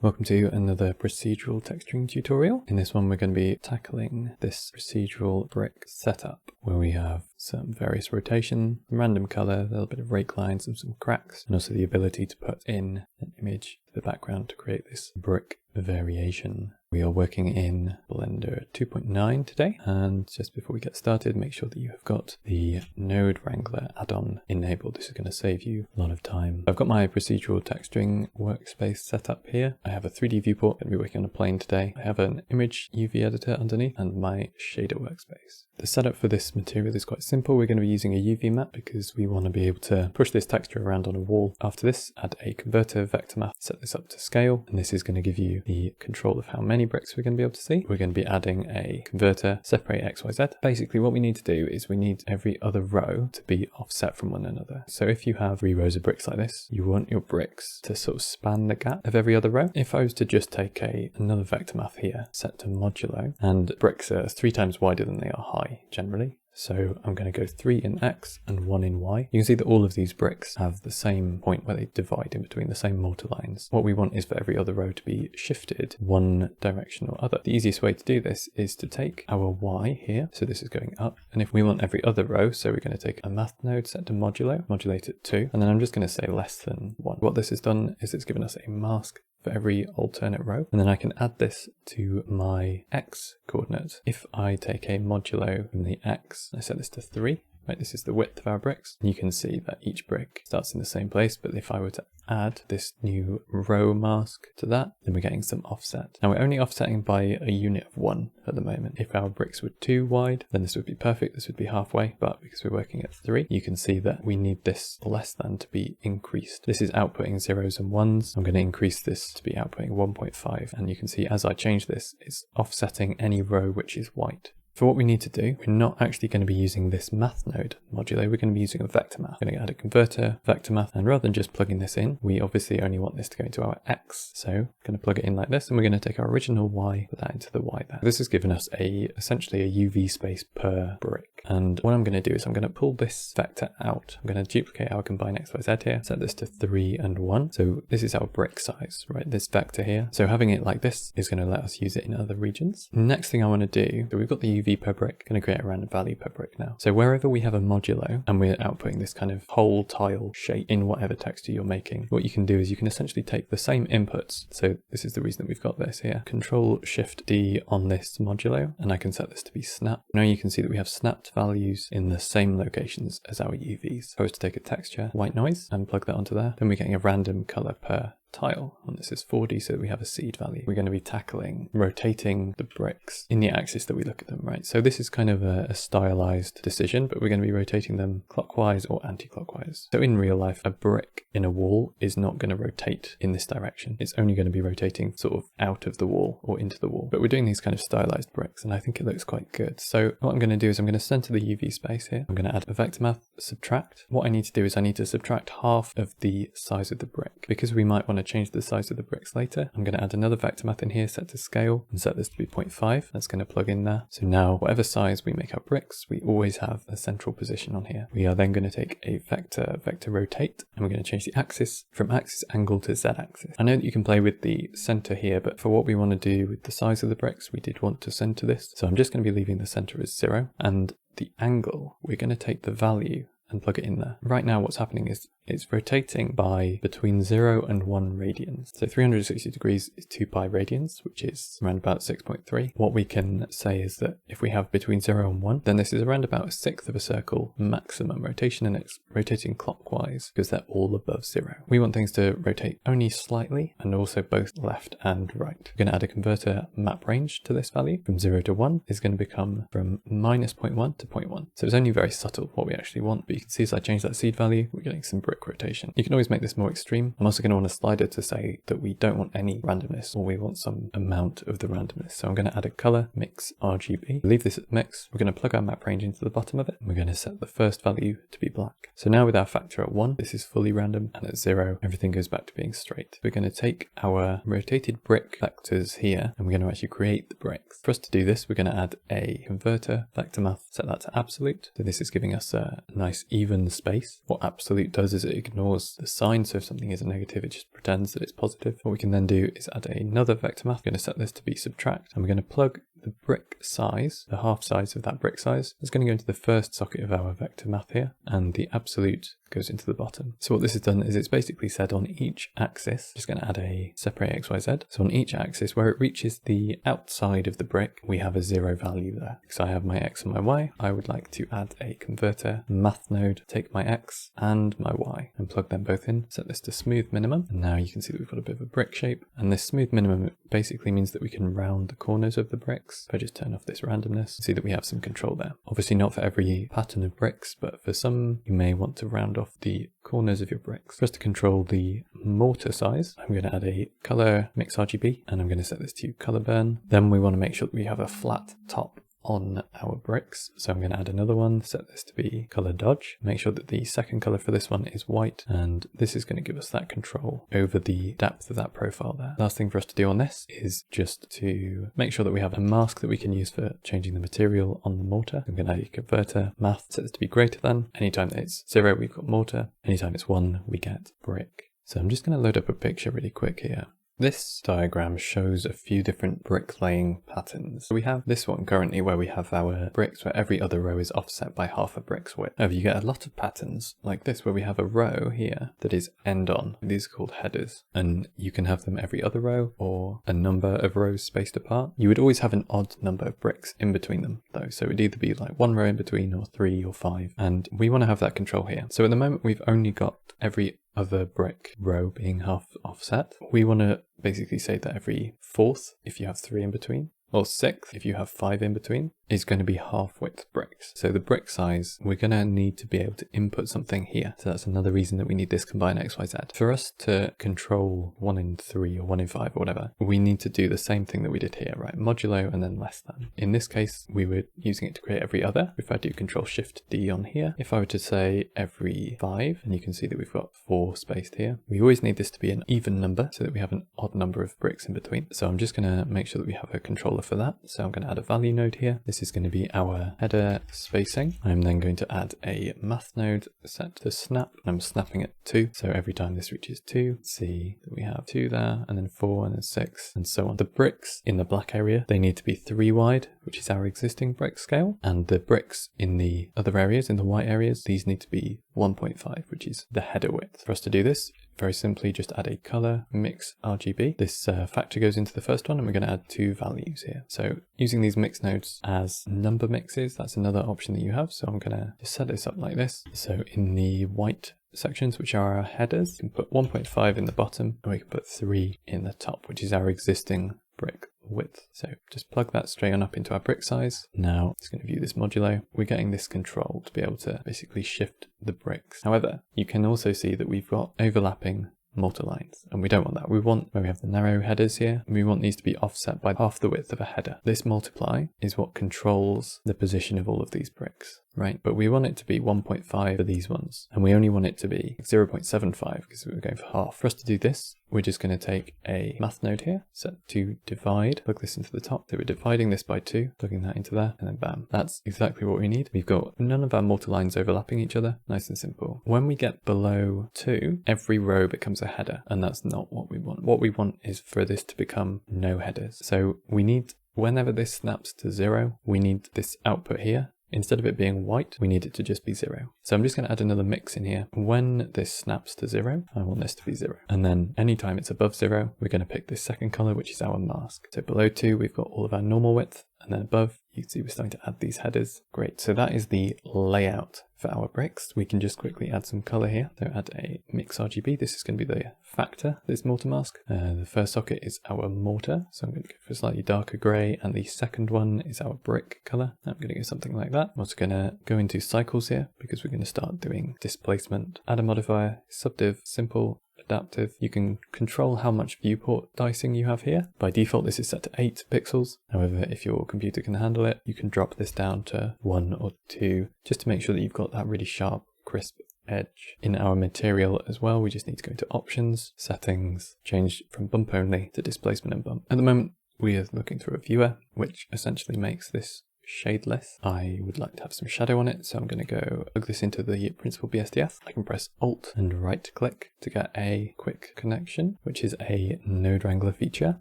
Welcome to another procedural texturing tutorial. In this one we're going to be tackling this procedural brick setup where we have some various rotation, random color, a little bit of rake lines and some cracks, and also the ability to put in an image to the background to create this brick variation. We are working in Blender 2.9 today, and just before we get started, make sure that you have got the Node Wrangler add-on enabled. This is going to save you a lot of time. I've got my procedural texturing workspace set up here. I have a 3D viewport. I'm going to be working on a plane today. I have an image UV editor underneath and my shader workspace. The setup for this material is quite simple. We're going to be using a UV map because we want to be able to push this texture around on a wall. After this, add a converter vector map, set this up to scale, and this is going to give you the control of how many bricks we're going to be able to see. We're going to be adding a converter, separate XYZ. Basically what we need to do is we need every other row to be offset from one another. So if you have 3 rows of bricks like this, you want your bricks to sort of span the gap of every other row. If I was to just take another vector map here, set to modulo, and bricks are 3 times wider than they are high generally. So I'm going to go 3 in X and 1 in Y. You can see that all of these bricks have the same point where they divide in between the same multilines. What we want is for every other row to be shifted one direction or other. The easiest way to do this is to take our Y here. So this is going up. And if we want every other row, so we're going to take a math node, set to modulo, modulate it 2. And then I'm just going to say less than 1. What this has done is it's given us a mask for every alternate row, and then I can add this to my X coordinate. If I take a modulo from the X, I set this to 3, right, this is the width of our bricks, and you can see that each brick starts in the same place, but if I were to add this new row mask to that, then we're getting some offset. Now we're only offsetting by a unit of 1 at the moment. If our bricks were 2 wide, then this would be perfect, this would be halfway, but because we're working at 3, you can see that we need this less than to be increased. This is outputting 0s and 1s. I'm going to increase this to be outputting 1.5, and you can see as I change this, it's offsetting any row which is white. For what we need to do, we're not actually going to be using this math node modulo, we're going to be using a vector math. We're going to add a converter, vector math, and rather than just plugging this in, we obviously only want this to go into our X. So we're going to plug it in like this, and we're going to take our original Y, put that into the Y there. This has given us essentially a UV space per brick. And what I'm going to do is I'm going to pull this vector out. I'm going to duplicate our combine XYZ here, set this to 3 and 1. So this is our brick size, right? This vector here. So having it like this is going to let us use it in other regions. Next thing I want to do, so we've got the UV per brick, going to create a random value per brick now. So wherever we have a modulo and we're outputting this kind of whole tile shape in whatever texture you're making, what you can do is you can essentially take the same inputs. So this is the reason that we've got this here. CTRL+SHIFT+D on this modulo, and I can set this to be snap. Now you can see that we have snapped values in the same locations as our UVs. If I was to take a texture, white noise, and plug that onto there, then we're getting a random color per tile, and this is 4D, so that we have a seed value. We're going to be tackling rotating the bricks in the axis that we look at them, right? So this is kind of a stylized decision, but we're going to be rotating them clockwise or anti-clockwise. So in real life, a brick in a wall is not going to rotate in this direction. It's only going to be rotating sort of out of the wall or into the wall. But we're doing these kind of stylized bricks, and I think it looks quite good. So what I'm going to do is I'm going to center the UV space here. I'm going to add a vector math, subtract. What I need to do is I need to subtract half of the size of the brick, because we might want to change the size of the bricks later. I'm going to add another vector math in here, set to scale, and set this to be 0.5. That's going to plug in there. So now whatever size we make our bricks, we always have a central position on here. We are then going to take a vector rotate, and we're going to change the axis from axis angle to Z axis. I know that you can play with the center here, but for what we want to do with the size of the bricks, we did want to center this. So I'm just going to be leaving the center as 0, and the angle, we're going to take the value and plug it in there. Right now what's happening is it's rotating by between 0 and 1 radians. So 360 degrees is 2 pi radians, which is around about 6.3. What we can say is that if we have between 0 and 1, then this is around about 1/6 of a circle maximum rotation, and it's rotating clockwise because they're all above 0. We want things to rotate only slightly and also both left and right. We're going to add a converter map range to this value. From 0 to 1 is going to become from -0.1 to 0.1. So it's only very subtle what we actually want, but you can see as I change that seed value, we're getting some brick rotation. You can always make this more extreme. I'm also going to want a slider to say that we don't want any randomness, or we want some amount of the randomness. So I'm going to add a color mix RGB. Leave this at mix. We're going to plug our map range into the bottom of it. And we're going to set the first value to be black. So now with our factor at 1, this is fully random, and at 0, everything goes back to being straight. We're going to take our rotated brick vectors here, and we're going to actually create the bricks. For us to do this, we're going to add a converter vector math, set that to absolute. So this is giving us a nice even space. What absolute does is it ignores the sign, so if something is a negative, it just pretends that it's positive. What we can then do is add another vector math. I'm going to set this to be subtract, and we're going to plug the brick size, the half size of that brick size, is going to go into the first socket of our vector math here, and the absolute goes into the bottom. So what this has done is it's basically said on each axis, just going to add a separate XYZ. So on each axis, where it reaches the outside of the brick, we have a 0 value there. So I have my X and my Y. I would like to add a converter math node, take my X and my Y and plug them both in, set this to smooth minimum. And now you can see that we've got a bit of a brick shape. And this smooth minimum basically means that we can round the corners of the bricks. If I just turn off this randomness, see that we have some control there. Obviously not for every pattern of bricks, but for some, you may want to round off the corners of your bricks. For us to control the mortar size, I'm going to add a color mix RGB, and I'm going to set this to color burn. Then we want to make sure that we have a flat top on our bricks. So I'm going to add another one, set this to be color dodge, make sure that the second color for this one is white, and this is going to give us that control over the depth of that profile there. Last thing for us to do on this is just to make sure that we have a mask that we can use for changing the material on the mortar. I'm going to add a converter math, set this to be greater than. Anytime that it's 0, we've got mortar. Anytime it's 1, we get brick. So I'm just going to load up a picture really quick here. This diagram shows a few different bricklaying patterns. So we have this one currently where we have our bricks where every other row is offset by half a brick's width. However, you get a lot of patterns like this where we have a row here that is end on. These are called headers, and you can have them every other row or a number of rows spaced apart. You would always have an odd number of bricks in between them though. So it would either be like 1 row in between or 3 or 5. And we want to have that control here. So at the moment we've only got every other brick row being half offset. We want to basically say that every 4th, if you have 3 in between, or 6th, if you have 5 in between, is going to be half width bricks. So the brick size, we're going to need to be able to input something here. So that's another reason that we need this combine XYZ. For us to control 1 in 3 or 1 in 5 or whatever, we need to do the same thing that we did here, right? Modulo and then less than. In this case, we were using it to create every other. If I do Control-Shift-D on here, if I were to say every 5, and you can see that we've got 4 spaced here, we always need this to be an even number so that we have an odd number of bricks in between. So I'm just going to make sure that we have a controller for that. So I'm going to add a value node here. This is going to be our header spacing. I'm then going to add a math node set to snap. I'm snapping at 2. So every time this reaches 2, see that we have 2 there, and then 4, and then 6, and so on. The bricks in the black area, they need to be 3 wide, which is our existing brick scale. And the bricks in the other areas, in the white areas, these need to be 1.5, which is the header width. For us to do this, very simply just add a color mix RGB. This factor goes into the first one, and we're going to add 2 values here. So using these mix nodes as number mixes, that's another option that you have. So I'm going to just set this up like this. So in the white sections, which are our headers, we can put 1.5 in the bottom, and we can put 3 in the top, which is our existing brick width. So just plug that straight on up into our brick size. Now it's going to view this modulo. We're getting this control to be able to basically shift the bricks. However, you can also see that we've got overlapping mortar lines, and we don't want that. We want, where we have the narrow headers here, we want these to be offset by half the width of a header. This multiply is what controls the position of all of these bricks, right? But we want it to be 1.5 for these ones, and we only want it to be 0.75 because we're going for half. For us to do this, we're just going to take a math node here, set to divide, plug this into the top. So we're dividing this by 2, plugging that into there, and then bam. That's exactly what we need. We've got none of our mortar lines overlapping each other. Nice and simple. When we get below 2, every row becomes a header, and that's not what we want. What we want is for this to become no headers. So we need, whenever this snaps to 0, we need this output here. Instead of it being white, we need it to just be 0. So I'm just going to add another mix in here. When this snaps to 0, I want this to be 0. And then anytime it's above 0, we're going to pick this second color, which is our mask. So below 2, we've got all of our normal width. And then above, you can see we're starting to add these headers. Great. So that is the layout for our bricks. We can just quickly add some color here. So add a mix RGB. This is going to be the factor, this mortar mask. The first socket is our mortar. So I'm going to go for a slightly darker gray. And the second one is our brick color. I'm going to go something like that. I'm also going to go into cycles here because we're going to start doing displacement. Add a modifier, subdiv, simple, adaptive. You can control how much viewport dicing you have here. By default, this is set to 8 pixels. However, if your computer can handle it, you can drop this down to 1 or 2, just to make sure that you've got that really sharp, crisp edge. In our material as well, we just need to go into options, settings, change from bump only to displacement and bump. At the moment, we are looking through a viewer, which essentially makes this shadeless. I would like to have some shadow on it, so I'm going to go plug this into the principal BSDF. I can press Alt and right click to get a quick connection, which is a node wrangler feature.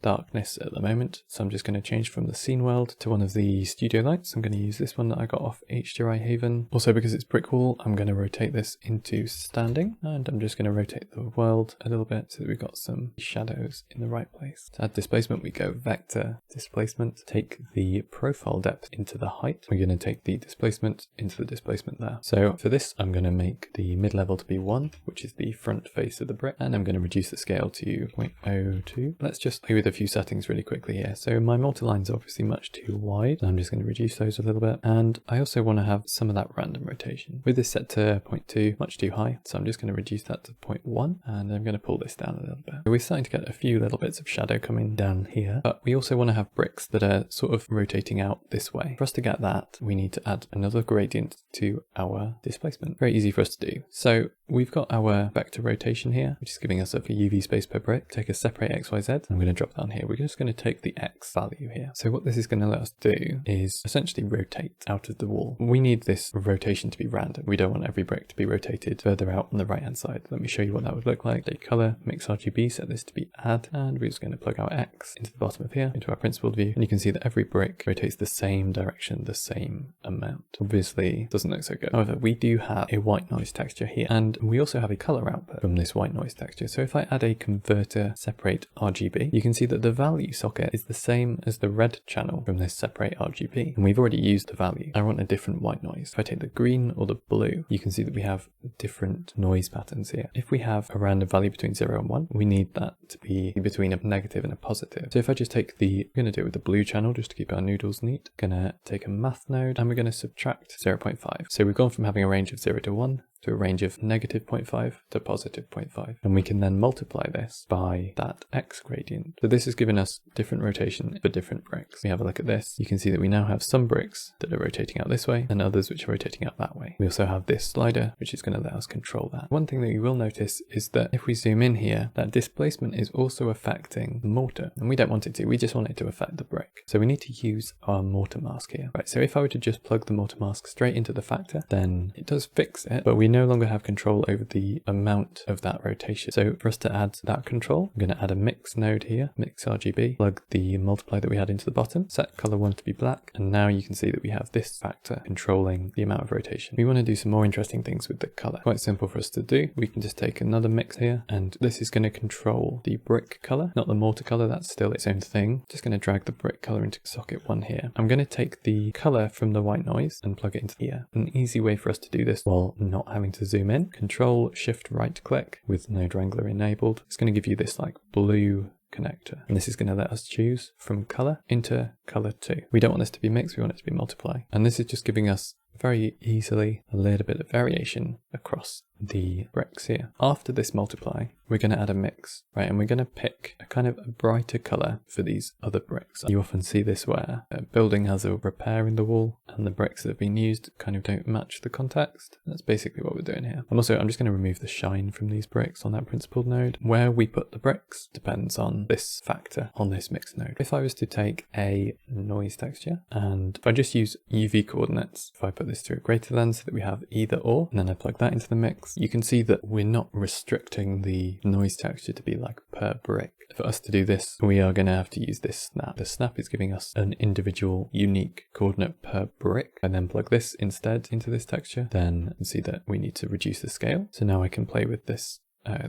Darkness at the moment, so I'm just going to change from the scene world to one of the studio lights. I'm going to use this one that I got off HDRI Haven. Also, because it's brick wall, I'm going to rotate this into standing, and I'm just going to rotate the world a little bit so that we've got some shadows in the right place. To add displacement, we go vector displacement, take the profile depth into the height. We're going to take the displacement into the displacement there. So for this, I'm going to make the mid-level to be 1, which is the front face of the brick, and I'm going to reduce the scale to 0.02. Let's just play with a few settings really quickly here. So my multi-lines are obviously much too wide, so I'm just going to reduce those a little bit, and I also want to have some of that random rotation. With this set to 0.2, much too high, so I'm just going to reduce that to 0.1, and I'm going to pull this down a little bit. So we're starting to get a few little bits of shadow coming down here, but we also want to have bricks that are sort of rotating out this way. For us to get that, we need to add another gradient to our displacement. Very easy for us to do. So we've got our vector rotation here, which is giving us a UV space per brick. Take a separate XYZ. I'm going to drop down here. We're just going to take the X value here. So what this is going to let us do is essentially rotate out of the wall. We need this rotation to be random. We don't want every brick to be rotated further out on the right hand side. Let me show you what that would look like. Take color, mix RGB, set this to be add, and we're just going to plug our X into the bottom of here, into our principled view, and you can see that every brick rotates the same direction, the same amount. Obviously, it doesn't look so good. However, we do have a white noise texture here, and we also have a color output from this white noise texture. So if I add a converter separate RGB, you can see that the value socket is the same as the red channel from this separate RGB, and we've already used the value. I want a different white noise. If I take the green or the blue, you can see that we have different noise patterns here. If we have a random value between 0 and 1, we need that to be between a negative and a positive. So if I just take I'm going to do it with the blue channel just to keep our noodles neat. Gonna take a math node, and we're going to subtract 0.5. So we've gone from having a range of 0 to 1 to a range of negative 0.5 to positive 0.5. And we can then multiply this by that X gradient. So this has given us different rotation for different bricks. We have a look at this. You can see that we now have some bricks that are rotating out this way and others which are rotating out that way. We also have this slider, which is going to let us control that. One thing that you will notice is that if we zoom in here, that displacement is also affecting the mortar, and we don't want it to. We just want it to affect the brick. So we need to use our mortar mask here. Right, so if I were to just plug the mortar mask straight into the factor, then it does fix it, but we no longer have control over the amount of that rotation. So for us to add that control, I'm going to add a mix node here, mix RGB, plug the multiply that we had into the bottom, set color 1 to be black, and now you can see that we have this factor controlling the amount of rotation. We want to do some more interesting things with the color. Quite simple for us to do. We can just take another mix here, and this is going to control the brick color, not the mortar color. That's still its own thing. Just going to drag the brick color into socket 1 here. I'm going to take the color from the white noise and plug it into here. An easy way for us to do this while not having to zoom in, Control Shift right click with Node Wrangler enabled. It's going to give you this like blue connector, and this is going to let us choose from color into color 2. We don't want this to be mixed, we want it to be multiply, and this is just giving us very easily a little bit of variation across the bricks here. After this multiply, we're going to add a mix, right? And we're going to pick a kind of a brighter color for these other bricks. You often see this where a building has a repair in the wall and the bricks that have been used kind of don't match the context. That's basically what we're doing here. And also, I'm just going to remove the shine from these bricks on that principled node. Where we put the bricks depends on this factor on this mix node. If I was to take a noise texture, and if I just use UV coordinates, if I put this to a greater than so that we have either or, and then I plug that into the mix, you can see that we're not restricting the noise texture to be like per brick. For us to do this, we are going to have to use this snap. The snap is giving us an individual unique coordinate per brick. I then plug this instead into this texture, then see that we need to reduce the scale. So now I can play with this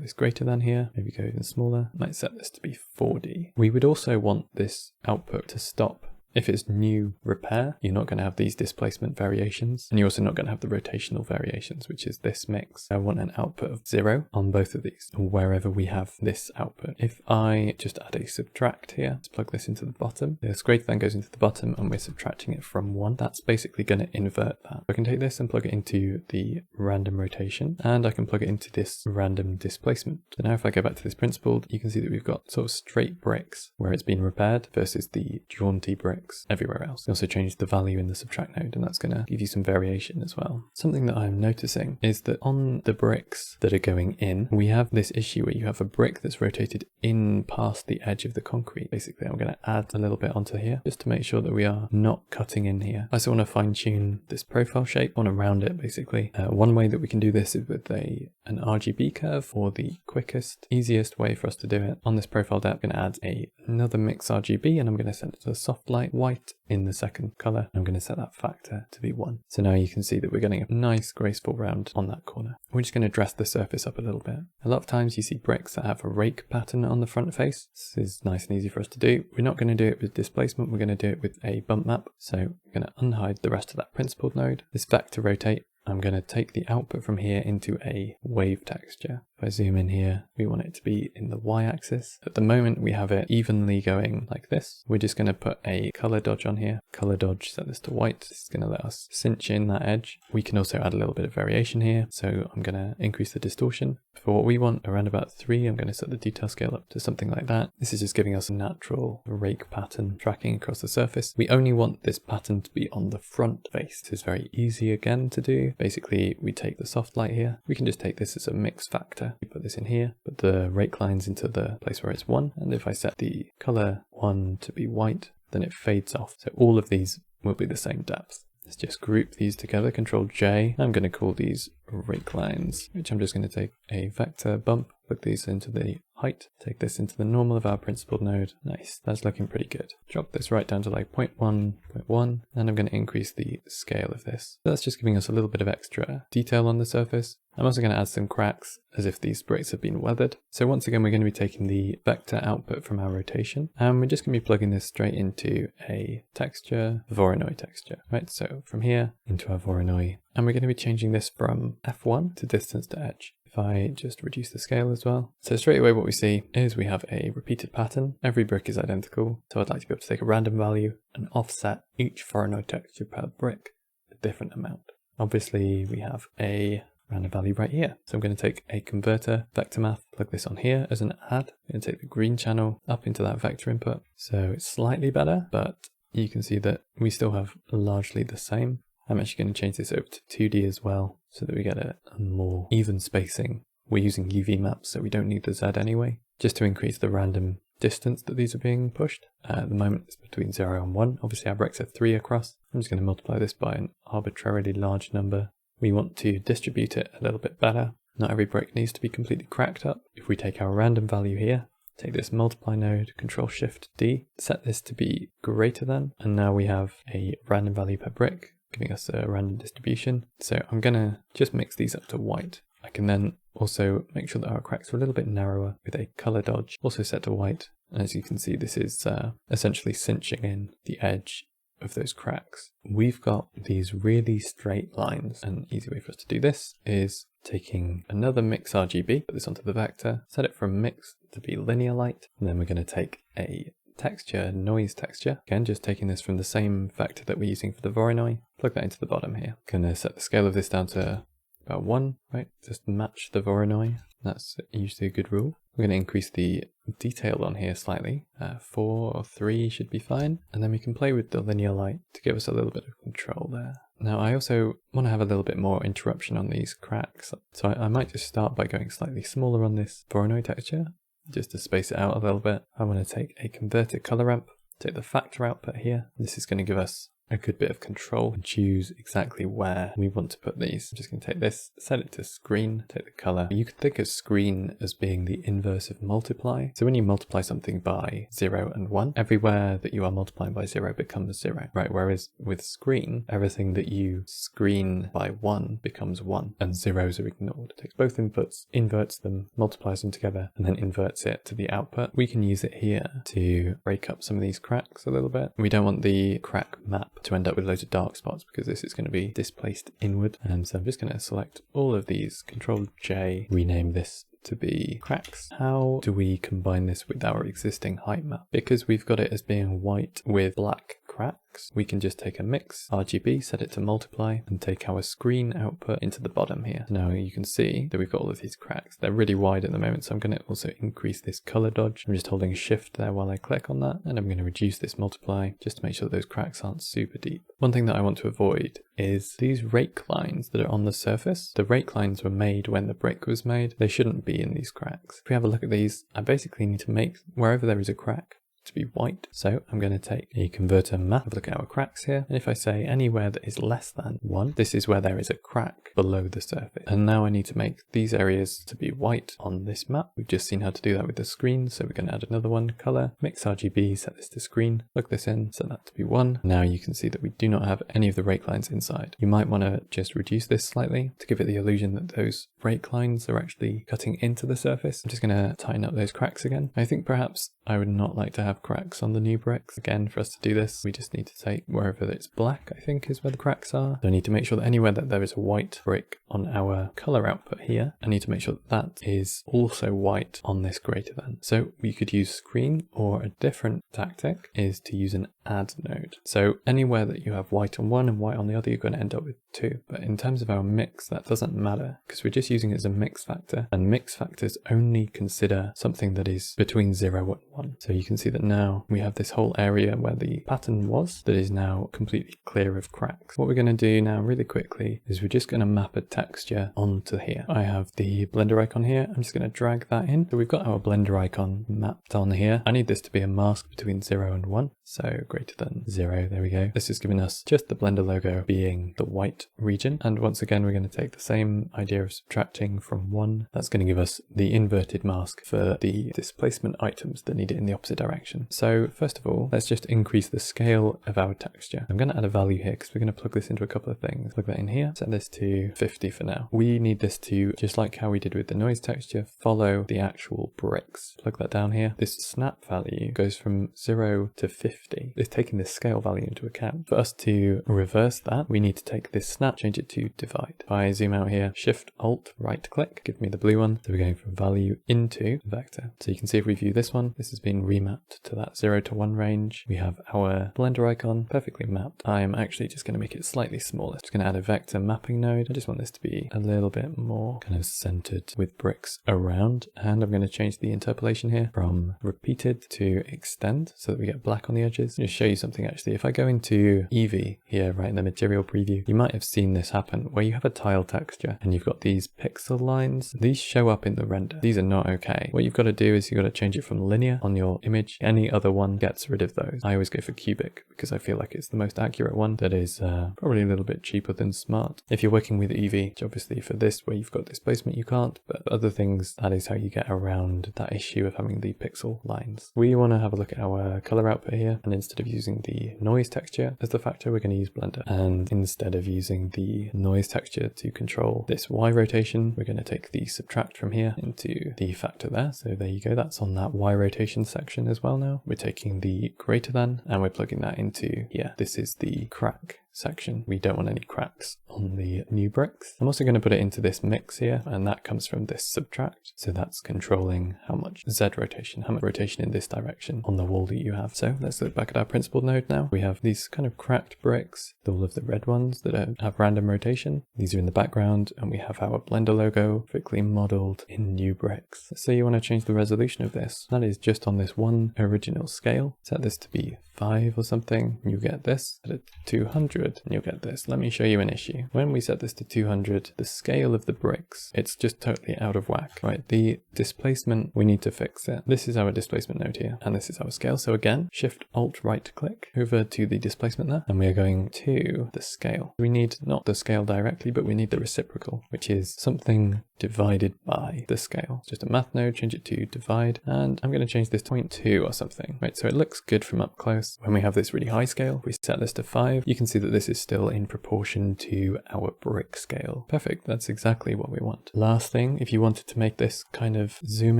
this greater than here, maybe go even smaller. I might set this to be 4D. We would also want this output to stop. If it's new repair, you're not going to have these displacement variations, and you're also not going to have the rotational variations, which is this mix. I want an output of 0 on both of these, wherever we have this output. If I just add a subtract here, let's plug this into the bottom. This greater than goes into the bottom, and we're subtracting it from 1. That's basically going to invert that. I can take this and plug it into the random rotation, and I can plug it into this random displacement. So now if I go back to this principled, you can see that we've got sort of straight bricks where it's been repaired versus the jaunty bricks bricks everywhere else. We also changed the value in the subtract node, and that's going to give you some variation as well. Something that I'm noticing is that on the bricks that are going in, we have this issue where you have a brick that's rotated in past the edge of the concrete. Basically, I'm going to add a little bit onto here just to make sure that we are not cutting in here. I also want to fine tune this profile shape. I want to round it basically. One way that we can do this is with an RGB curve, or the quickest, easiest way for us to do it. On this profile depth, I'm going to add another mix RGB, and I'm going to set it to a soft light white in the second color. I'm going to set that factor to be 1. So now you can see that we're getting a nice graceful round on that corner. We're just going to dress the surface up a little bit. A lot of times you see bricks that have a rake pattern on the front face. This is nice and easy for us to do. We're not going to do it with displacement. We're going to do it with a bump map. So I'm going to unhide the rest of that principled node. This vector rotate, I'm going to take the output from here into a wave texture. If I zoom in here, we want it to be in the y-axis. At the moment, we have it evenly going like this. We're just going to put a color dodge on here. Color dodge, set this to white. This is going to let us cinch in that edge. We can also add a little bit of variation here. So I'm going to increase the distortion. For what we want, around about 3, I'm going to set the detail scale up to something like that. This is just giving us a natural rake pattern tracking across the surface. We only want this pattern to be on the front face. This is very easy again to do. Basically, we take the soft light here. We can just take this as a mix factor. We put this in here, put the rake lines into the place where it's 1. And if I set the color 1 to be white, then it fades off. So all of these will be the same depth. Let's just group these together, Control J. I'm going to call these rake lines, which I'm just going to take a vector bump, plug these into the height, take this into the normal of our principled node. Nice, that's looking pretty good. Drop this right down to like 0.1, 0.1, and I'm going to increase the scale of this. So that's just giving us a little bit of extra detail on the surface. I'm also going to add some cracks as if these bricks have been weathered. So once again, we're going to be taking the vector output from our rotation, and we're just going to be plugging this straight into a texture, Voronoi texture, right? So from here into our Voronoi, and we're going to be changing this from F1 to distance to edge. If I just reduce the scale as well. So straight away what we see is we have a repeated pattern. Every brick is identical. So I'd like to be able to take a random value and offset each Voronoi texture per brick a different amount. Obviously we have a random value right here. So I'm going to take a converter vector math, plug this on here as an add. I'm going to take the green channel up into that vector input. So it's slightly better, but you can see that we still have largely the same. I'm actually going to change this over to 2D as well, so that we get a more even spacing. We're using UV maps, so we don't need the Z anyway, just to increase the random distance that these are being pushed. At the moment it's between 0 and 1. Obviously our bricks are 3 across. I'm just going to multiply this by an arbitrarily large number. We want to distribute it a little bit better. Not every brick needs to be completely cracked up. If we take our random value here, take this multiply node, CTRL+SHIFT+D, set this to be greater than, and now we have a random value per brick, giving us a random distribution. So I'm going to just mix these up to white. I can then also make sure that our cracks are a little bit narrower with a color dodge, also set to white. And as you can see, this is essentially cinching in the edge of those cracks. We've got these really straight lines. An easy way for us to do this is taking another mix RGB, put this onto the vector, set it from mix to be linear light, and then we're going to take a texture, noise texture. Again, just taking this from the same vector that we're using for the Voronoi, plug that into the bottom here. Gonna set the scale of this down to about 1, right? Just match the Voronoi. That's usually a good rule. We're going to increase the detail on here slightly. 4 or 3 should be fine. And then we can play with the linear light to give us a little bit of control there. Now I also want to have a little bit more interruption on these cracks. So I might just start by going slightly smaller on this Voronoi texture, just to space it out a little bit. I want to take a converted color ramp, take the factor output here. This is going to give us a good bit of control and choose exactly where we want to put these. I'm just going to take this, set it to screen, take the color. You could think of screen as being the inverse of multiply. So when you multiply something by 0 and 1, everywhere that you are multiplying by 0 becomes 0, right? Whereas with screen, everything that you screen by 1 becomes 1 and zeros are ignored. It takes both inputs, inverts them, multiplies them together, and then inverts it to the output. We can use it here to break up some of these cracks a little bit. We don't want the crack map to end up with loads of dark spots because this is going to be displaced inward. And so I'm just going to select all of these, Control J, rename this to be cracks. How do we combine this with our existing height map? Because we've got it as being white with black cracks, we can just take a mix RGB, set it to multiply, and take our screen output into the bottom here. Now you can see that we've got all of these cracks. They're really wide at the moment, so I'm going to also increase this color dodge. I'm just holding shift there while I click on that, and I'm going to reduce this multiply just to make sure that those cracks aren't super deep. One thing that I want to avoid is these rake lines that are on the surface. The rake lines were made when the brick was made. They shouldn't be in these cracks. If we have a look at these, I basically need to make wherever there is a crack to be white. So I'm going to take a converter map, look at our cracks here, and if I say anywhere that is less than 1, this is where there is a crack below the surface. And now I need to make these areas to be white on this map. We've just seen how to do that with the screen, so we're going to add another one, color, mix RGB, set this to screen, look this in, set that to be 1. Now you can see that we do not have any of the rake lines inside. You might want to just reduce this slightly to give it the illusion that those rake lines are actually cutting into the surface. I'm just going to tighten up those cracks again. I think perhaps I would not like to have cracks on the new bricks. Again, for us to do this, we just need to take wherever it's black, I think is where the cracks are. So I need to make sure that anywhere that there is a white brick on our color output here, I need to make sure that that is also white on this greater than. So we could use screen, or a different tactic is to use an add node. So anywhere that you have white on one and white on the other, you're going to end up with 2. But in terms of our mix, that doesn't matter because we're just using it as a mix factor, and mix factors only consider something that is between 0 and 1. So you can see that now we have this whole area where the pattern was that is now completely clear of cracks. What we're going to do now really quickly is we're just going to map a texture onto here. I have the blender icon here. I'm just going to drag that in. So we've got our blender icon mapped on here. I need this to be a mask between 0 and 1. So greater than 0. There we go. This is giving us just the blender logo being the white region. And once again, we're going to take the same idea of subtracting from 1. That's going to give us the inverted mask for the displacement items that need it in the opposite direction. So first of all, let's just increase the scale of our texture. I'm going to add a value here because we're going to plug this into a couple of things. Plug that in here, set this to 50 for now. We need this to, just like how we did with the noise texture, follow the actual bricks. Plug that down here. This snap value goes from 0 to 50. It's taking this scale value into account. For us to reverse that, we need to take this snap, change it to divide. If I zoom out here, Shift Alt right click, give me the blue one. So we're going from value into vector. So you can see if we view this one, this has been remapped to that 0 to 1 range. We have our blender icon perfectly mapped. I am actually just going to make it slightly smaller. Just going to add a vector mapping node. I just want this to be a little bit more kind of centered with bricks around. And I'm going to change the interpolation here from repeated to extend so that we get black on the edges. I'll just show you something actually. If I go into Eevee here, right in the material preview, you might have seen this happen where you have a tile texture and you've got these pixel lines. These show up in the render. These are not okay. What you've got to do is you've got to change it from linear on your image. Any other one gets rid of those. I always go for cubic because I feel like it's the most accurate one that is probably a little bit cheaper than smart. If you're working with Eevee, which obviously for this where you've got displacement you can't, but other things, that is how you get around that issue of having the pixel lines. We want to have a look at our color output here, and instead of using the noise texture as the factor, we're going to use blender. And instead of using the noise texture to control this Y rotation, we're going to take the subtract from here into the factor there. So there you go. That's on that Y rotation section as well now. We're taking the greater than and we're plugging that into here. This is the crack section. We don't want any cracks on the new bricks. I'm also going to put it into this mix here, and that comes from this subtract. So that's controlling how much Z rotation, how much rotation in this direction on the wall that you have. So let's look back at our principled node now. We have these kind of cracked bricks, all of the red ones that have random rotation. These are in the background, and we have our blender logo perfectly modeled in new bricks. Let's say you want to change the resolution of this. That is just on this one original scale. Set this to be 5 or something, and you get this. Set it to 200 and you'll get this. Let me show you an issue. When we set this to 200, the scale of the bricks, it's just totally out of whack, right? The displacement, we need to fix it. This is our displacement node here, and this is our scale. So again, Shift Alt right click over to the displacement there, and we are going to the scale. We need not the scale directly, but we need the reciprocal, which is something divided by the scale. Just a math node, change it to divide, and I'm going to change this to 0.2 or something, right? So it looks good from up close. When we have this really high scale, we set this to 5, you can see that this is still in proportion to our brick scale. Perfect, that's exactly what we want. Last thing, if you wanted to make this kind of zoom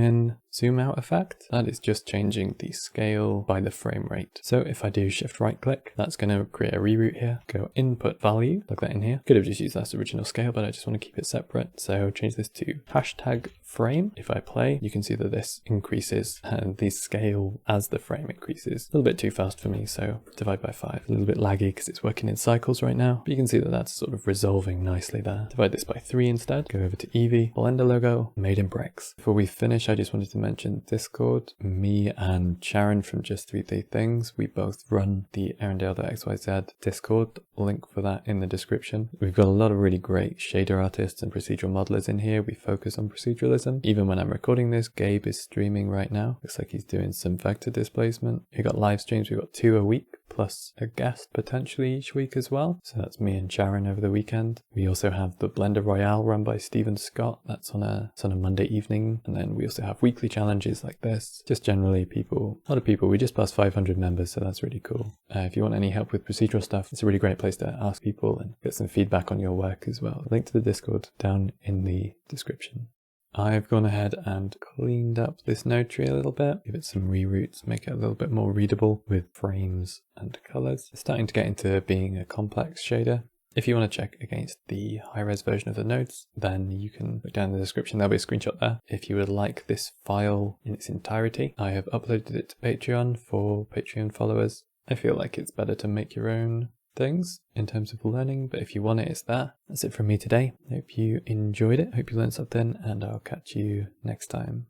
in, zoom out effect, that is just changing the scale by the frame rate. So if I do Shift right click, that's going to create a reroute here. Go input value, plug that in here. Could have just used that original scale, but I just want to keep it separate. So change this to hashtag frame. If I play, you can see that this increases and the scale as the frame increases. A little bit too fast for me, so divide by 5. A little bit laggy because it's working in cycles right now, but you can see that that's sort of resolving nicely there. Divide this by 3 instead. Go over to Eevee, Blender logo, made in bricks. Before we finish, I just wanted to mention Discord. Me and Sharon from Just 3D Things, we both run the Arendelle.xyz Discord. Link for that in the description. We've got a lot of really great shader artists and procedural modelers in here. We focus on proceduralism. Even when I'm recording this, Gabe is streaming right now. Looks like he's doing some vector displacement. We've got live streams. We've got 2 a week, plus a guest potentially each week as well. So that's me and Sharon over the weekend. We also have the Blender Royale run by Stephen Scott. That's on a Monday evening. And then we also have weekly challenges like this. Just generally people, a lot of people. We just passed 500 members, so that's really cool. If you want any help with procedural stuff, it's a really great place to ask people and get some feedback on your work as well. Link to the Discord down in the description. I've gone ahead and cleaned up this node tree a little bit, give it some reroutes, make it a little bit more readable with frames and colors. It's starting to get into being a complex shader. If you want to check against the high-res version of the nodes, then you can look down in the description. There'll be a screenshot there. If you would like this file in its entirety, I have uploaded it to Patreon for Patreon followers. I feel like it's better to make your own things in terms of learning, but if you want it, it's there. That's it from me today. Hope you enjoyed it. Hope you learned something, and I'll catch you next time.